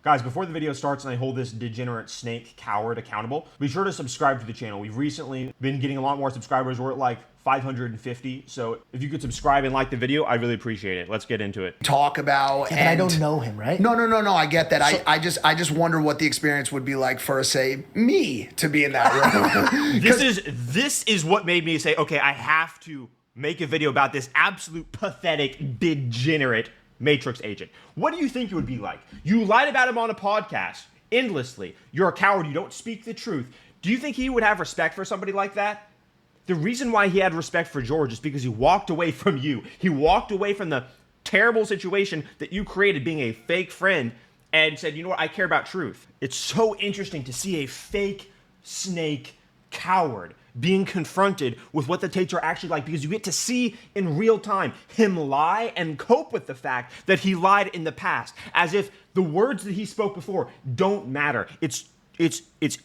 Guys, before the video starts and I hold this degenerate snake coward accountable, be sure to subscribe to the channel. We've recently been getting a lot more subscribers. We're at like 550. So if you could subscribe and like the video, I'd really appreciate it. Let's get into it. Talk about. Yeah, but I don't know him, right? No. I get that. So, I just wonder what the experience would be like for, say, me to be in that room. This is what made me say, okay, I have to make a video about this absolute pathetic, degenerate Matrix agent. What do you think it would be like? You lied about him on a podcast endlessly. You're a coward. You don't speak the truth. Do you think he would have respect for somebody like that? The reason why he had respect for George is because he walked away from you. He walked away from the terrible situation that you created, being a fake friend, and said, you know what, I care about truth. It's so interesting to see a fake snake coward being confronted with what the Tates are actually like, because you get to see in real time him lie and cope with the fact that he lied in the past, as if the words that he spoke before don't matter. It's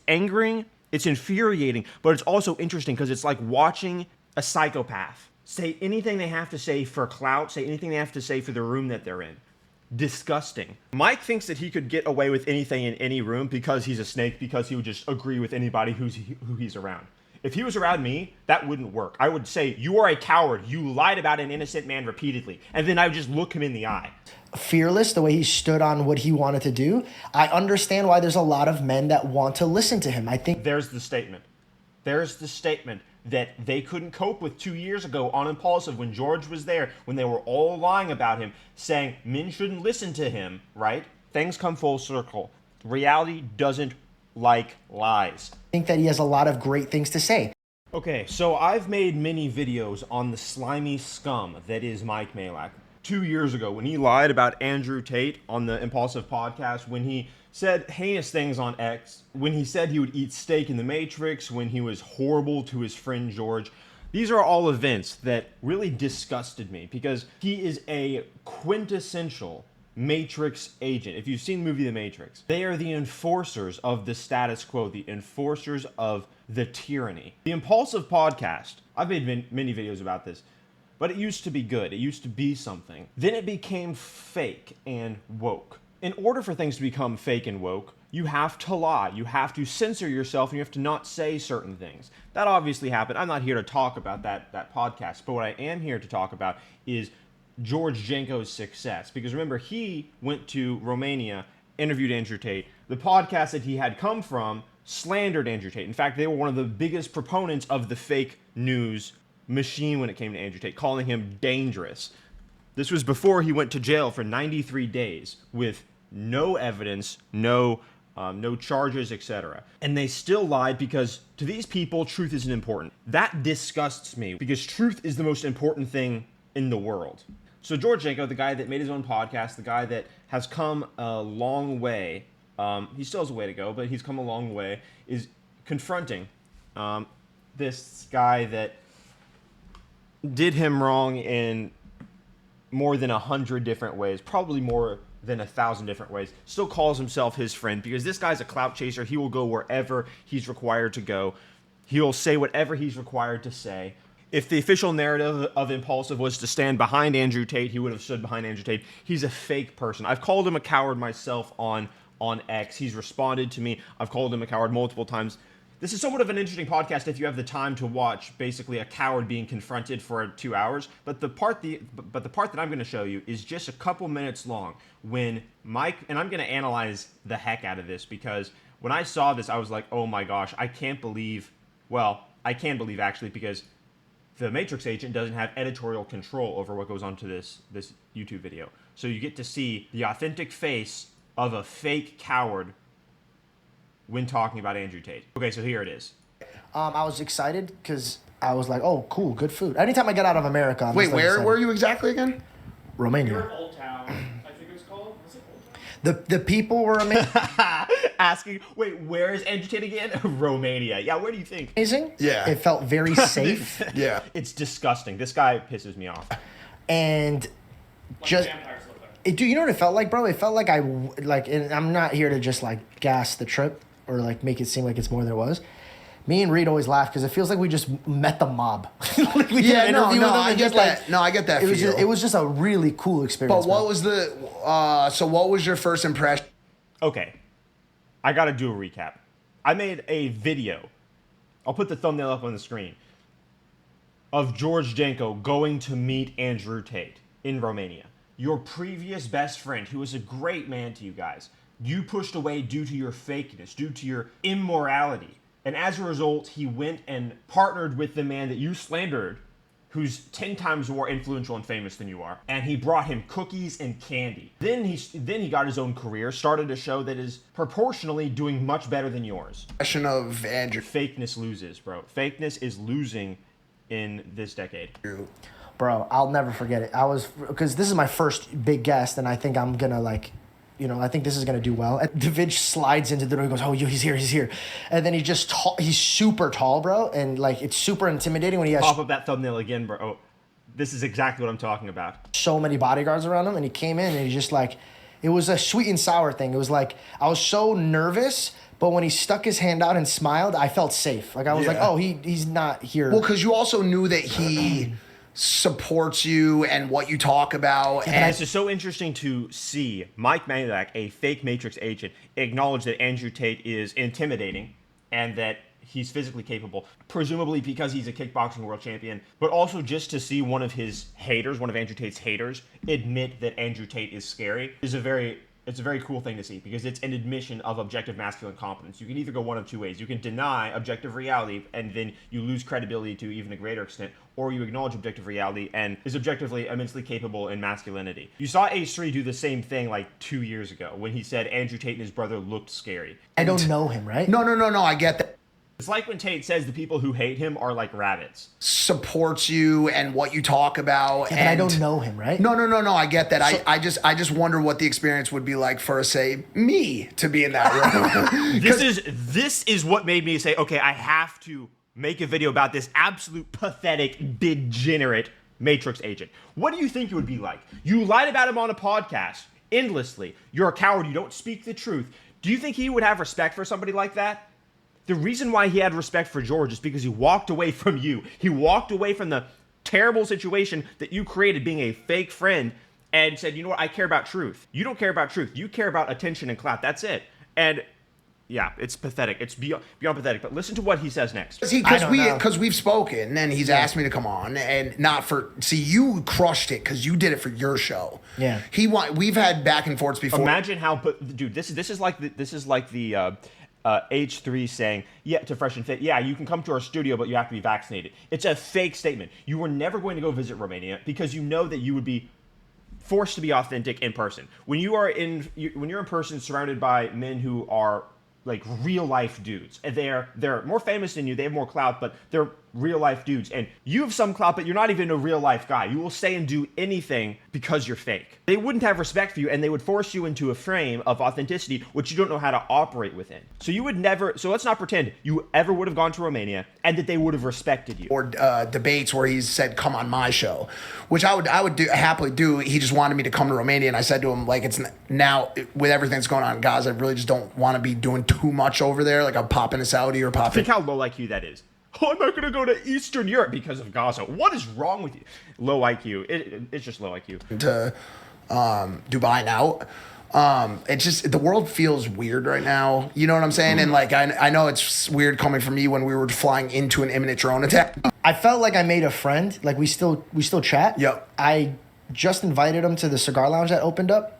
angering, it's infuriating, but it's also interesting because it's like watching a psychopath say anything they have to say for clout, say anything they have to say for the room that they're in. Disgusting. Mike thinks that he could get away with anything in any room because he's a snake, because he would just agree with anybody who he's around. If he was around me, that wouldn't work. I would say, you are a coward. You lied about an innocent man repeatedly. And then I would just look him in the eye. Fearless, the way he stood on what he wanted to do. I understand why there's a lot of men that want to listen to him. I think there's the statement. There's the statement that they couldn't cope with 2 years ago on Impaulsive when George was there, when they were all lying about him, saying men shouldn't listen to him, right? Things come full circle. Reality doesn't like lies. I think that he has a lot of great things to say. Okay, so I've made many videos on the slimy scum that is Mike Majlak. 2 years ago, when he lied about Andrew Tate on the Impaulsive podcast, when he said heinous things on X, when he said he would eat steak in the Matrix, when he was horrible to his friend George. These are all events that really disgusted me because he is a quintessential Matrix agent. If you've seen the movie The Matrix, they are the enforcers of the status quo, the enforcers of the tyranny. The Impaulsive podcast, I've made many videos about this, but it used to be good. It used to be something. Then it became fake and woke. In order for things to become fake and woke, you have to lie. You have to censor yourself and you have to not say certain things. That obviously happened. I'm not here to talk about that podcast, but what I am here to talk about is George Janko's success. Because remember, he went to Romania, interviewed Andrew Tate. The podcast that he had come from slandered Andrew Tate. In fact, they were one of the biggest proponents of the fake news machine when it came to Andrew Tate, calling him dangerous. This was before he went to jail for 93 days with no evidence, no charges, etc. And they still lied because to these people, truth isn't important. That disgusts me because truth is the most important thing in the world. So George Janko, the guy that made his own podcast, the guy that has come a long way, he still has a way to go, but he's come a long way, is confronting this guy that did him wrong in more than 100 different ways, probably more than 1,000 different ways, still calls himself his friend because this guy's a clout chaser. He will go wherever he's required to go. He'll say whatever he's required to say. If the official narrative of Impaulsive was to stand behind Andrew Tate, he would have stood behind Andrew Tate. He's a fake person. I've called him a coward myself on X. He's responded to me. I've called him a coward multiple times. This is somewhat of an interesting podcast if you have the time to watch basically a coward being confronted for 2 hours. But the part that I'm going to show you is just a couple minutes long when Mike, and I'm going to analyze the heck out of this because when I saw this, I was like, oh my gosh, I can't believe, well, I can believe actually because the Matrix agent doesn't have editorial control over what goes on to this YouTube video. So you get to see the authentic face of a fake coward when talking about Andrew Tate. Okay, so here it is. I was excited because I was like, oh, cool, good food. Anytime I get out of America, I'm Wait, just like where excited. were you exactly again? Romania. Old Town, I think it was called. Was it Old Town? The people were amazing. Asking, wait, where is Andrew Tate again? Romania. Yeah, where do you think? Yeah. It felt very safe. Yeah. It's disgusting. This guy pisses me off. And just... Vampires look like. Do you know what it felt like, bro? It felt like and I'm not here to just like gas the trip or like make it seem like it's more than it was. Me and Reed always laugh because it feels like we just met the mob. Like we did an interview with them I and get just, that. like, No, I get that. It was just a really cool experience. But what was the? So what was your first impression? Okay, I gotta do a recap. I made a video. I'll put the thumbnail up on the screen of George Janko going to meet Andrew Tate in Romania. Your previous best friend, who was a great man to you guys, you pushed away due to your fakeness, due to your immorality. And as a result, he went and partnered with the man that you slandered, who's 10 times more influential and famous than you are, and he brought him cookies and candy. Then he got his own career, started a show that is proportionally doing much better than yours. Question of Andrew. Fakeness loses, bro. Fakeness is losing in this decade. Bro, I'll never forget it. Because this is my first big guest, and I think I'm gonna I think this is gonna do well. And David slides into the door. He goes, "Oh, he's here," and then he's super tall, bro, and like it's super intimidating when he has Pop up that thumbnail again, bro. Oh, this is exactly what I'm talking about. So many bodyguards around him, and he came in and he just like, it was a sweet and sour thing. It was like I was so nervous, but when he stuck his hand out and smiled, I felt safe. Like I was like, oh, he's not here. Well, because you also knew that he supports you and what you talk about. And this is so interesting to see Mike Majlak, a fake Matrix agent, acknowledge that Andrew Tate is intimidating and that he's physically capable, presumably because he's a kickboxing world champion, but also just to see one of his haters, one of Andrew Tate's haters, admit that Andrew Tate is scary is it's a very cool thing to see because it's an admission of objective masculine competence. You can either go one of two ways. You can deny objective reality and then you lose credibility to even a greater extent, or you acknowledge objective reality and is objectively immensely capable in masculinity. You saw Ace3 do the same thing like 2 years ago when he said Andrew Tate and his brother looked scary. I don't know him, right? No, I get that. It's like when Tate says the people who hate him are like rabbits. Supports you and what you talk about. Yeah, and I don't know him, right? No, I get that. So, I just wonder what the experience would be like for, say, me to be in that room. This is what made me say, okay, I have to make a video about this absolute pathetic, degenerate Matrix agent. What do you think it would be like? You lied about him on a podcast endlessly. You're a coward. You don't speak the truth. Do you think he would have respect for somebody like that? The reason why he had respect for George is because he walked away from you. He walked away from the terrible situation that you created being a fake friend and said, you know what, I care about truth. You don't care about truth. You care about attention and clout. That's it. And yeah, it's pathetic. It's beyond pathetic. But listen to what he says next. Because we've spoken and he's asked me to come on and not for, see, you crushed it because you did it for your show. Yeah. We've had back and forths before. Imagine how, dude, this is like the H3 saying, yeah, to Fresh and Fit, yeah, you can come to our studio, but you have to be vaccinated. It's a fake statement. You were never going to go visit Romania because you know that you would be forced to be authentic in person. When you're in person surrounded by men who are like real life dudes, and they're more famous than you, they have more clout, but they're real life dudes, and you have some clout, but you're not even a real life guy. You will say and do anything because you're fake. They wouldn't have respect for you, and they would force you into a frame of authenticity which you don't know how to operate within. So let's not pretend you ever would have gone to Romania and that they would have respected you. Or debates where he's said, come on my show, which I would happily do. He just wanted me to come to Romania, and I said to him, like, it's now with everything that's going on in Gaza, I really just don't want to be doing too much over there. Like I'm popping to Saudi or popping. Think how low IQ that is. Oh, I'm not going to go to Eastern Europe because of Gaza. What is wrong with you? Low IQ. It's just low IQ. To Dubai now. It's just, the world feels weird right now. You know what I'm saying? And like, I know it's weird coming from me when we were flying into an imminent drone attack. I felt like I made a friend. Like we still chat. Yep. I just invited him to the cigar lounge that opened up.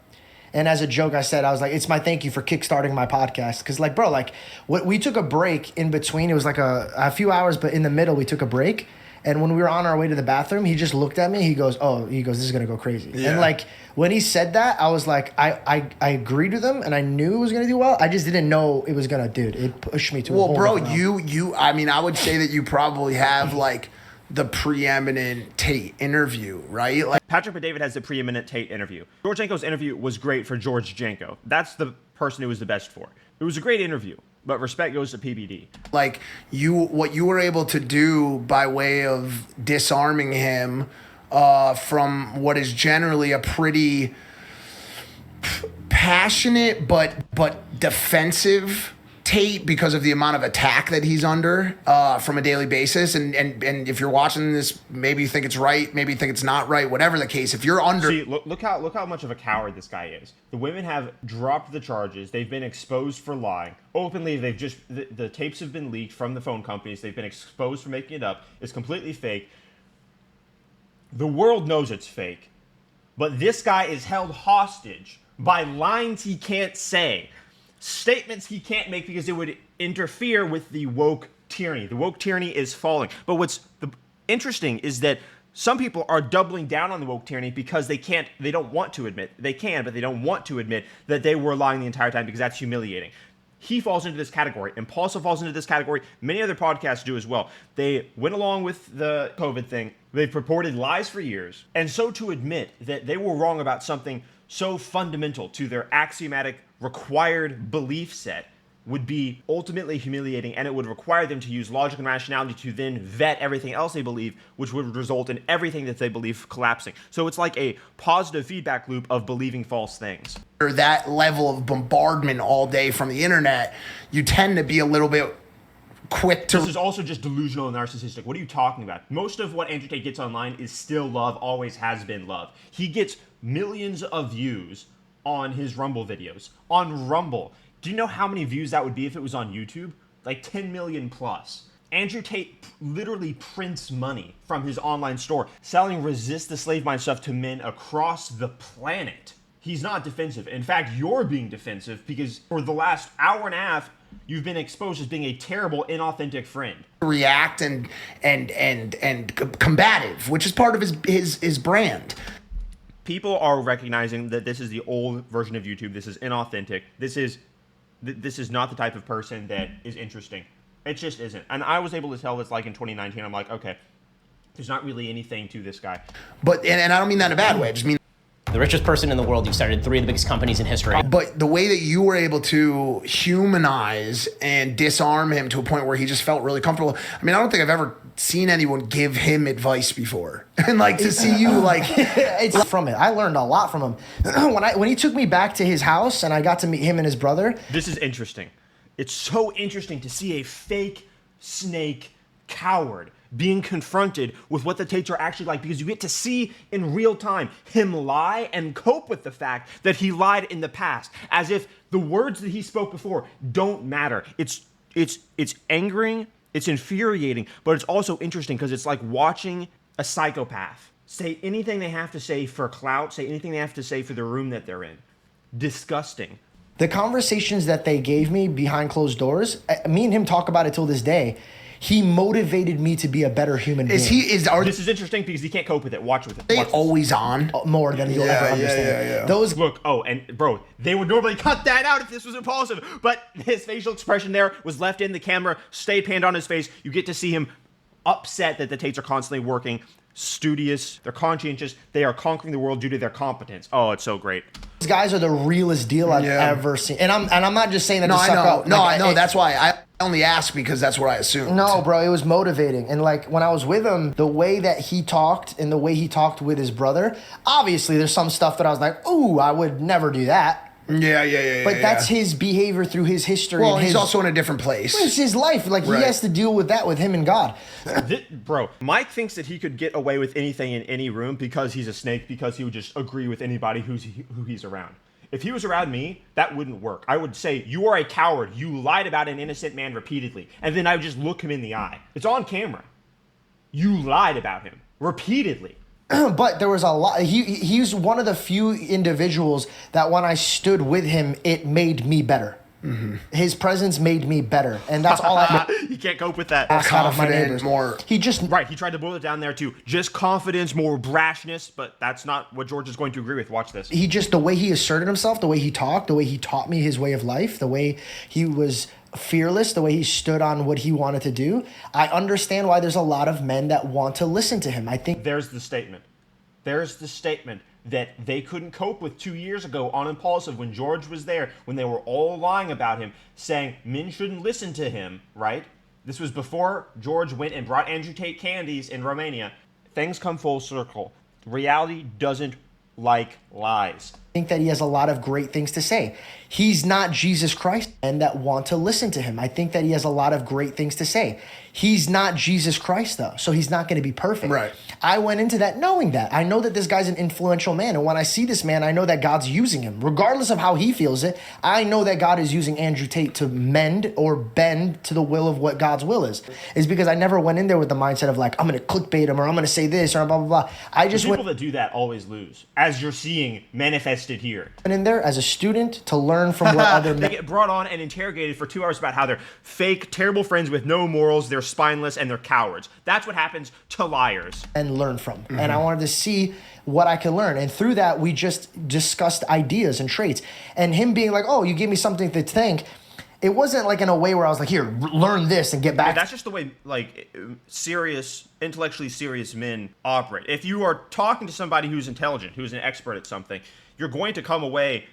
And as a joke, I was like, it's my thank you for kickstarting my podcast. Because, like, bro, like, we took a break in between. It was like a few hours, but in the middle, we took a break. And when we were on our way to the bathroom, he just looked at me. He goes, this is going to go crazy. Yeah. And, like, when he said that, I was like, I agreed with him, and I knew it was going to do well. I just didn't know it was going to, dude. It pushed me to a whole different level. I mean, I would say that you probably have, like, the preeminent Tate interview, right? Like Patrick Bet-David has the preeminent Tate interview. George Janko's interview was great for George Janko. That's the person who was the best for it. It was a great interview, but respect goes to PBD. Like what you were able to do by way of disarming him from what is generally a pretty passionate but defensive Tate because of the amount of attack that he's under from a daily basis. And if you're watching this, maybe you think it's right, maybe you think it's not right, whatever the case. If you're under... See, look how much of a coward this guy is. The women have dropped the charges. They've been exposed for lying. Openly, the tapes have been leaked from the phone companies. They've been exposed for making it up. It's completely fake. The world knows it's fake. But this guy is held hostage by lines he can't say. Statements he can't make because it would interfere with the woke tyranny. The woke tyranny is falling. But what's interesting is that some people are doubling down on the woke tyranny because they don't want to admit, they can, but they don't want to admit that they were lying the entire time because that's humiliating. He falls into this category. Impaulsive falls into this category. Many other podcasts do as well. They went along with the COVID thing. They've purported lies for years. And so to admit that they were wrong about something so fundamental to their axiomatic required belief set would be ultimately humiliating, and it would require them to use logic and rationality to then vet everything else they believe, which would result in everything that they believe collapsing. So it's like a positive feedback loop of believing false things. Or that level of bombardment all day from the internet, you tend to be a little bit quick to... This is also just delusional and narcissistic. What are you talking about? Most of what Andrew Tate gets online is still love, always has been love. He gets millions of views on his Rumble videos. On Rumble. Do you know how many views that would be if it was on YouTube? Like 10 million plus. Andrew Tate literally prints money from his online store, selling resist the slave mind stuff to men across the planet. He's not defensive. In fact, you're being defensive because for the last hour and a half, you've been exposed as being a terrible, inauthentic friend. React and combative, which is part of his brand. People are recognizing that this is the old version of YouTube. This is inauthentic. This is not the type of person that is interesting. It just isn't. And I was able to tell this like in 2019. I'm like, okay, there's not really anything to this guy. But and I don't mean that in a bad way. I just mean the richest person in the world. You started 3 of the biggest companies in history. But the way that you were able to humanize and disarm him to a point where he just felt really comfortable. I mean, I don't think I've ever seen anyone give him advice before. And like to see you like... It's from it. I learned a lot from him. When he took me back to his house and I got to meet him and his brother. This is interesting. It's so interesting to see a fake snake coward being confronted with what the Tates are actually like, because you get to see in real time him lie and cope with the fact that he lied in the past, as if the words that he spoke before don't matter. It's angering, it's infuriating, but it's also interesting because it's like watching a psychopath say anything they have to say for clout, say anything they have to say for the room that they're in. Disgusting. The conversations that they gave me behind closed doors, me and him talk about it till this day. He motivated me to be a better human being. This is interesting because he can't cope with it. Watch with it. They always on more than you'll ever understand. Those look. Oh, and bro, they would normally cut that out if this was Impaulsive, but his facial expression there was left in. The camera stayed panned on his face. You get to see him upset that the Tates are constantly working, studious. They're conscientious. They are conquering the world due to their competence. Oh, it's so great. These guys are the realest deal I've ever seen, and I'm not just saying that. No, to I suck know. up. No, I know. That's why I only ask because that's what I assumed. No, bro, it was motivating. And like when I was with him, the way that he talked and the way he talked with his brother, obviously there's some stuff that I was like, ooh, I would never do that. Yeah. But that's his behavior through his history. Well, he's also in a different place. It's his life. Like he has to deal with that with him and God. Bro, Mike thinks that he could get away with anything in any room because he's a snake, because he would just agree with anybody who he's around. If he was around me, that wouldn't work. I would say, you are a coward. You lied about an innocent man repeatedly. And then I would just look him in the eye. It's on camera. You lied about him repeatedly. But there was a lot. He's one of the few individuals that when I stood with him, it made me better. Mm-hmm. His presence made me better, and that's all I. You can't cope with that. Ask out of my neighbors. More. He tried to boil it down there to just confidence, more brashness, but that's not what George is going to agree with. Watch this. The way he asserted himself, the way he talked, the way he taught me his way of life, the way he was fearless, the way he stood on what he wanted to do. I understand why there's a lot of men that want to listen to him. I think there's the statement. That they couldn't cope with 2 years ago on Impaulsive when George was there, when they were all lying about him, saying men shouldn't listen to him, right? This was before George went and brought Andrew Tate candies in Romania. Things come full circle. Reality doesn't like lies. I think that he has a lot of great things to say. He's not Jesus Christ, and that want to listen to him. I think that he has a lot of great things to say. He's not Jesus Christ, though, so he's not going to be perfect. Right. I went into that knowing that. I know that this guy's an influential man, and when I see this man, I know that God's using him. Regardless of how he feels it, I know that God is using Andrew Tate to mend or bend to the will of what God's will is. It's because I never went in there with the mindset of like, I'm going to clickbait him or I'm going to say this or blah, blah, blah. I just People that do that always lose, as you're seeing manifested here. went in there as a student to learn from what other They get brought on and interrogated for 2 hours about how they're fake, terrible friends with no morals, they're spineless, and they're cowards. That's what happens to liars. and learn from. And I wanted to see what I could learn. And through that, we just discussed ideas and traits. And him being like, oh, you gave me something to think. It wasn't like in a way where I was like, here, learn this and get back. That's just the way, like, intellectually serious men operate. If you are talking to somebody who's intelligent, who's an expert at something, you're going to come away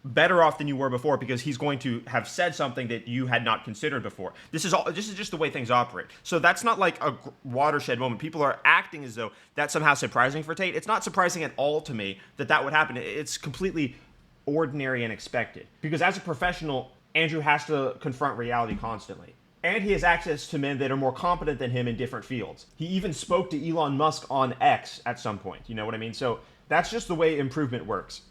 better off than you were before because he's going to have said something that you had not considered before. This is just the way things operate. So that's not like a watershed moment. People are acting as though that's somehow surprising for Tate. It's not surprising at all to me that would happen. It's completely ordinary and expected because as a professional, Andrew has to confront reality constantly. And he has access to men that are more competent than him in different fields. He even spoke to Elon Musk on X at some point. You know what I mean? So that's just the way improvement works.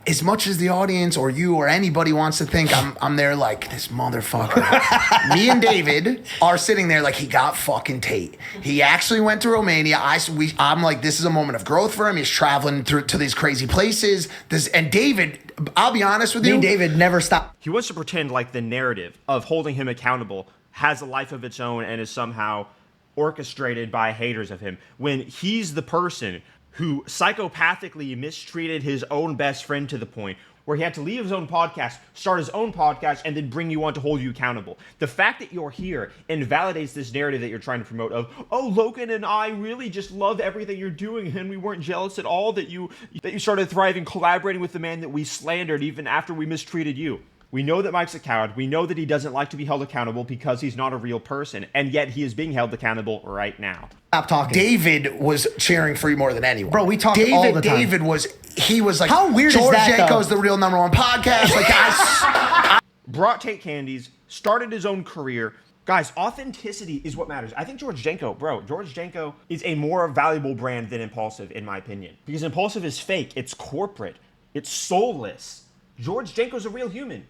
As much as the audience or you or anybody wants to think I'm there like, this motherfucker. Me and David are sitting there like, he got fucking Tate. He actually went to Romania. I'm like, this is a moment of growth for him. He's traveling to these crazy places. And David, I'll be honest with Me you. and David never stopped. He wants to pretend like the narrative of holding him accountable has a life of its own and is somehow orchestrated by haters of him, when he's the person who psychopathically mistreated his own best friend to the point where he had to leave his own podcast, start his own podcast, and then bring you on to hold you accountable. The fact that you're here invalidates this narrative that you're trying to promote of, oh, Logan and I really just love everything you're doing, and we weren't jealous at all that you started thriving, collaborating with the man that we slandered even after we mistreated you. We know that Mike's a coward. We know that he doesn't like to be held accountable because he's not a real person, and yet he is being held accountable right now. Stop talking. David was cheering for you more than anyone. Bro, we talk all the time. David was like, how weird George is that, Janko is though? the real #1 podcast. Like, guys, Brought Tate candies, started his own career. Guys, authenticity is what matters. I think George Janko is a more valuable brand than Impaulsive, in my opinion. Because Impaulsive is fake, it's corporate, it's soulless. George Janko's a real human.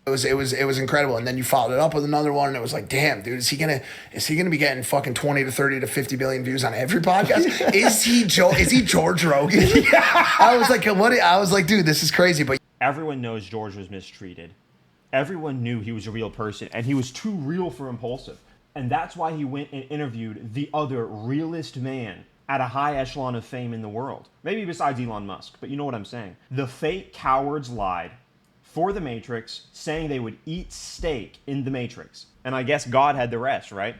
It was incredible, and then you followed it up with another one, and it was like, damn, dude, is he gonna be getting fucking 20 to 30 to 50 billion views on every podcast? Is he George Rogan? I was like, what? I was like, dude, this is crazy. But Everyone knows George was mistreated. Everyone knew he was a real person, and he was too real for Impaulsive. And that's why he went and interviewed the other realest man at a high echelon of fame in the world. Maybe besides Elon Musk, but you know what I'm saying. The fake cowards lied for the Matrix, saying they would eat steak in the Matrix. And I guess God had the rest, right?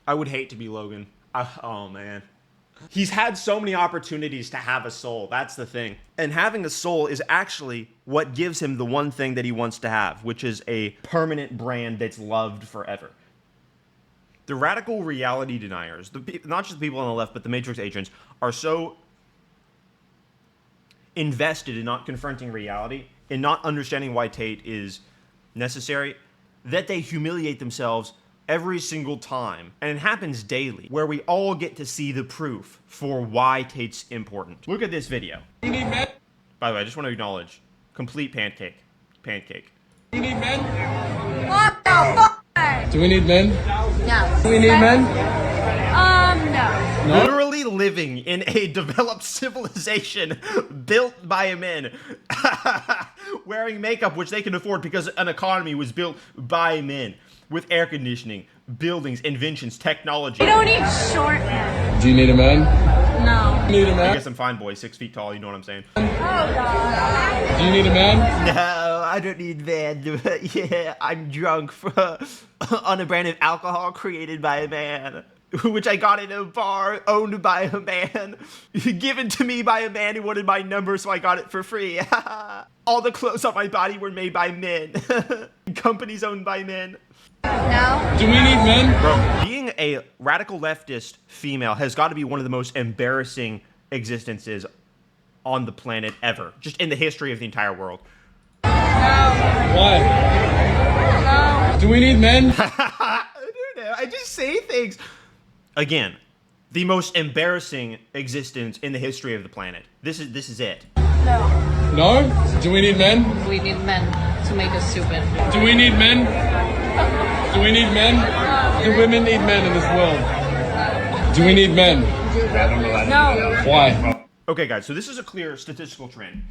I would hate to be Logan. Oh, man. He's had so many opportunities to have a soul. That's the thing. And having a soul is actually what gives him the one thing that he wants to have, which is a permanent brand that's loved forever. The radical reality deniers, not just the people on the left, but the Matrix agents, are so invested in not confronting reality, in not understanding why Tate is necessary, that they humiliate themselves every single time. And it happens daily, where we all get to see the proof for why Tate's important. Look at this video. You need men? By the way, I just want to acknowledge, complete pancake. You need men? What the fuck? Do we need men? No. Do we need men? No. Literally living in a developed civilization built by men, wearing makeup which they can afford because an economy was built by men, with air conditioning, buildings, inventions, technology. You don't need short men. Do you need a man? No. Do you need a I man? guess I'm fine, boy. 6 feet tall, you know what I'm saying? Oh god. Do you need a man? No, I don't need man. Yeah, I'm drunk on a brand of alcohol created by a man, which I got in a bar owned by a man, given to me by a man who wanted my number, so I got it for free. All the clothes on my body were made by men. Companies owned by men. No. Do we need men? Bro, being a radical leftist female has got to be one of the most embarrassing existences on the planet ever, just in the history of the entire world. Why? No. Do we need men? I just say things. Again, the most embarrassing existence in the history of the planet. This is it. No. No? Do we need men? We need men to make us stupid. Do we need men? Do we need men? Do women need men in this world? Do we need men? No. Why? Okay, guys, so this is a clear statistical trend.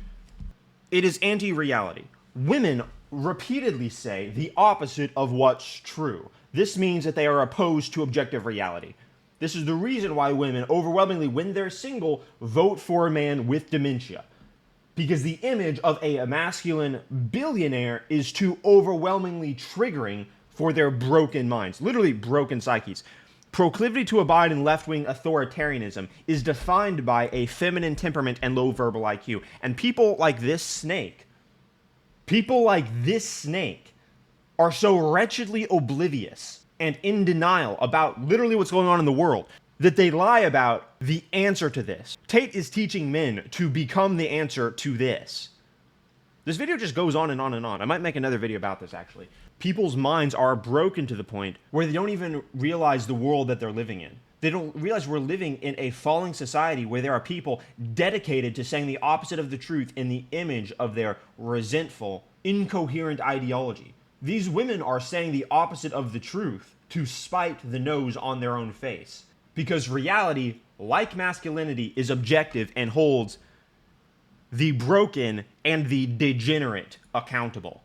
It is anti-reality. Women repeatedly say the opposite of what's true. This means that they are opposed to objective reality. This is the reason why women overwhelmingly, when they're single, vote for a man with dementia. Because the image of a masculine billionaire is too overwhelmingly triggering for their broken minds, literally broken psyches. Proclivity to abide in left-wing authoritarianism is defined by a feminine temperament and low verbal IQ. And people like this snake are so wretchedly oblivious and in denial about literally what's going on in the world that they lie about the answer to this. Tate is teaching men to become the answer to this. This video just goes on and on and on. I might make another video about this, actually. People's minds are broken to the point where they don't even realize the world that they're living in. They don't realize we're living in a falling society where there are people dedicated to saying the opposite of the truth in the image of their resentful, incoherent ideology. These women are saying the opposite of the truth to spite the nose on their own face. Because reality, like masculinity, is objective and holds the broken and the degenerate accountable.